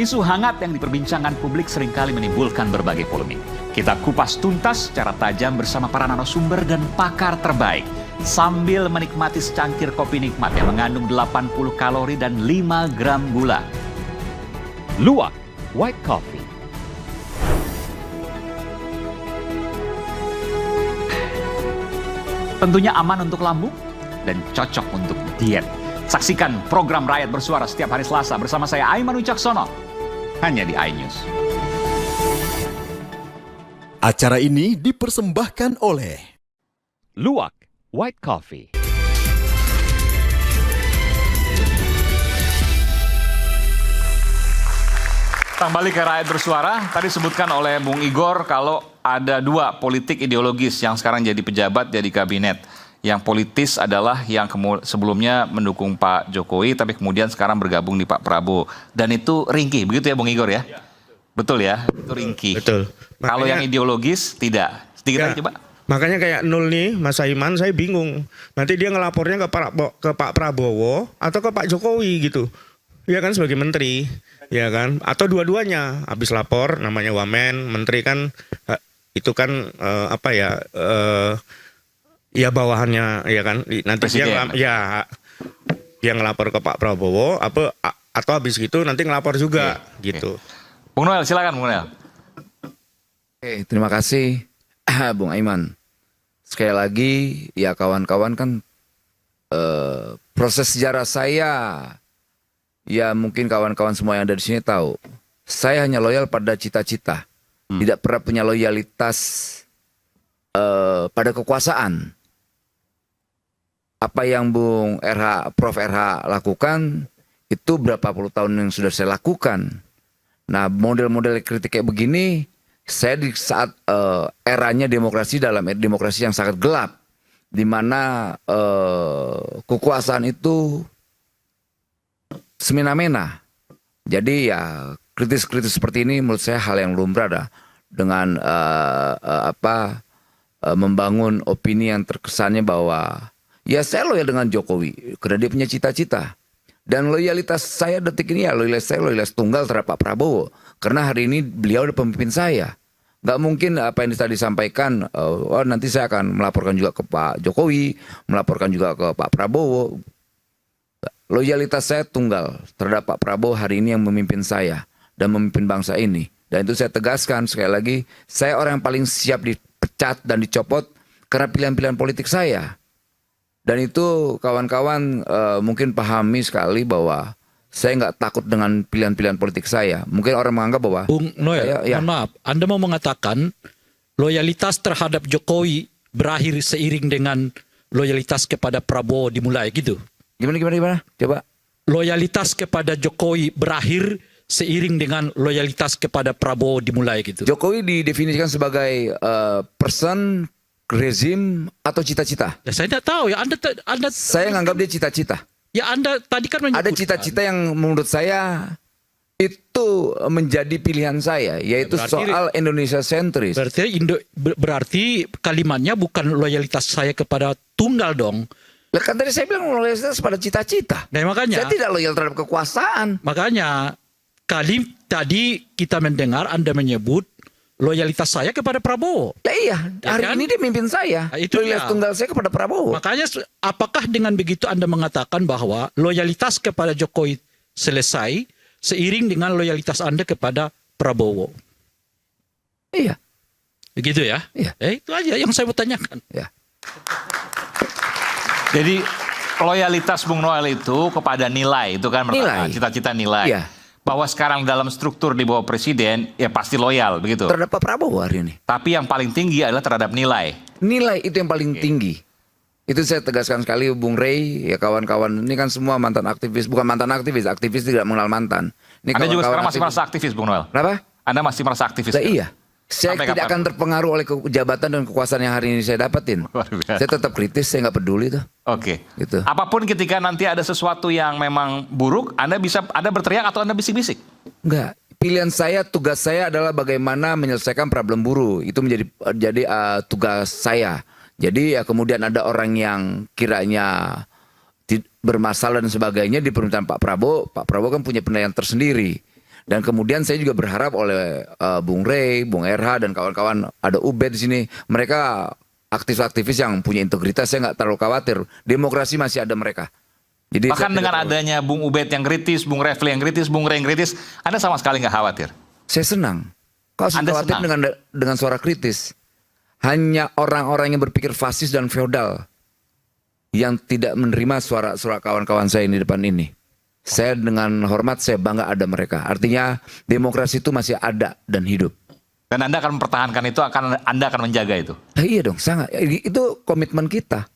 Isu hangat yang diperbincangkan publik seringkali menimbulkan berbagai polemik. Kita kupas tuntas secara tajam bersama para narasumber dan pakar terbaik. Sambil menikmati secangkir kopi nikmat yang mengandung 80 kalori dan 5 gram gula. Luwak White Coffee. Tentunya aman untuk lambung dan cocok untuk diet. Saksikan program Rakyat Bersuara setiap hari Selasa bersama saya Aiman Wicaksono. Hanya di iNews. Acara ini dipersembahkan oleh Luwak White Coffee. Kembali ke Rakyat Bersuara, tadi sebutkan oleh Bung Igor kalau ada dua politik ideologis yang sekarang jadi pejabat, jadi kabinet. Yang politis adalah yang sebelumnya mendukung Pak Jokowi, tapi kemudian sekarang bergabung di Pak Prabowo. Dan itu ringkih, begitu ya Bung Igor ya? Betul ya, itu ringkih. Betul. Kalau yang ideologis tidak. Sedikit aja coba. Makanya kayak nol nih Mas Aiman, saya bingung. Nanti dia ngelapornya ke Pak Prabowo atau ke Pak Jokowi gitu. Ya kan sebagai menteri, ya kan? Atau dua-duanya. Habis lapor namanya wamen, menteri kan itu kan ya bawahannya ya kan. Nanti Presiden. dia ngelapor ke Pak Prabowo atau habis gitu nanti ngelapor juga gitu. Bung Noel, silakan Bung Noel. Oke, terima kasih Bung Aiman. Sekali lagi, ya kawan-kawan kan proses sejarah saya, ya mungkin kawan-kawan semua yang ada di sini tahu. Saya hanya loyal pada cita-cita, tidak pernah punya loyalitas pada kekuasaan. Apa yang Prof RH lakukan itu berapa puluh tahun yang sudah saya lakukan. Nah, model-model kritik kayak begini, saya di saat eranya demokrasi dalam demokrasi yang sangat gelap, di mana kekuasaan itu semena-mena. Jadi ya kritis-kritis seperti ini menurut saya hal yang lumrah dah, dengan membangun opini yang terkesannya bahwa ya saya loyal dengan Jokowi karena dia punya cita-cita. Dan loyalitas saya detik ini ya loyalitas tunggal terhadap Pak Prabowo. Karena hari ini beliau adalah pemimpin saya. Nggak mungkin apa yang tadi disampaikan, nanti saya akan melaporkan juga ke Pak Jokowi, melaporkan juga ke Pak Prabowo. Loyalitas saya tunggal terhadap Pak Prabowo hari ini yang memimpin saya dan memimpin bangsa ini. Dan itu saya tegaskan sekali lagi, saya orang yang paling siap dipecat dan dicopot karena pilihan-pilihan politik saya. Dan itu kawan-kawan mungkin pahami sekali bahwa saya nggak takut dengan pilihan-pilihan politik saya. Mungkin orang menganggap bahwa Bung Noel, mohon maaf, Anda mau mengatakan loyalitas terhadap Jokowi berakhir seiring dengan loyalitas kepada Prabowo dimulai gitu? Gimana? Coba. Loyalitas kepada Jokowi berakhir seiring dengan loyalitas kepada Prabowo dimulai gitu? Jokowi didefinisikan sebagai person, rezim, atau cita-cita. Ya, saya tidak tahu ya. Anda Saya nganggap dia cita-cita. ya Anda tadi kan menyebutkan Ada cita-cita yang menurut saya itu menjadi pilihan saya, yaitu soal Indonesia sentris. berarti kalimatnya bukan loyalitas saya kepada tunggal dong. Lah kan tadi saya bilang loyalitas pada cita-cita. Nah, makanya Saya tidak loyal terhadap kekuasaan. Makanya tadi kita mendengar Anda menyebut loyalitas saya kepada Prabowo. Lah iya, Ya hari kan? ini dia mimpin saya. Nah, itu Loyalitas dia. tunggal saya kepada Prabowo. Makanya apakah dengan begitu Anda mengatakan bahwa loyalitas kepada Jokowi selesai seiring dengan loyalitas Anda kepada Prabowo? Iya. Begitu ya? Iya. Itu aja yang saya mau tanyakan. Ya. Jadi loyalitas Bung Noel itu kepada nilai, itu kan pertama, Nilai. cita-cita nilai. Iya. Bahwa sekarang dalam struktur di bawah presiden, ya pasti loyal begitu. Terhadap Pak Prabowo hari ini. Tapi yang paling tinggi adalah terhadap nilai. Nilai itu yang paling tinggi. Itu saya tegaskan sekali Bung Rey, ya kawan-kawan. Ini kan semua mantan aktivis, bukan mantan aktivis. Aktivis tidak mengenal mantan. Ini Anda juga sekarang masih aktivis. merasa aktivis Bung Noel? Kenapa? Anda masih merasa aktivis? Lah iya. Saya Sampai tidak kapan? akan terpengaruh oleh jabatan dan kekuasaan yang hari ini saya dapatin. Luar biasa. Saya tetap kritis, saya nggak peduli tuh. Oke. Gitu. Apapun ketika nanti ada sesuatu yang memang buruk, Anda berteriak atau Anda bisik-bisik? Enggak. Pilihan saya, tugas saya adalah bagaimana menyelesaikan problem buruh. Itu menjadi tugas saya. Jadi ya kemudian ada orang yang kiranya bermasalah dan sebagainya di pemerintahan Pak Prabowo kan punya penilaian tersendiri. Dan kemudian saya juga berharap oleh Bung Rey, Bung RH dan kawan-kawan, ada Ubed di sini, mereka aktivis-aktivis yang punya integritas. Saya nggak terlalu khawatir. Demokrasi masih ada mereka. Jadi Bahkan dengan adanya Bung Ubed yang kritis, Bung Refli yang kritis, Bung Rey yang kritis, Anda sama sekali nggak khawatir? saya senang. Kalau Anda khawatir senang? dengan suara kritis, hanya orang-orang yang berpikir fasis dan feodal yang tidak menerima suara kawan-kawan saya ini di depan ini. Saya dengan hormat, saya bangga ada mereka. Artinya demokrasi itu masih ada dan hidup. Dan Anda akan mempertahankan itu, Anda akan menjaga itu. Iya dong, sangat. Itu komitmen kita.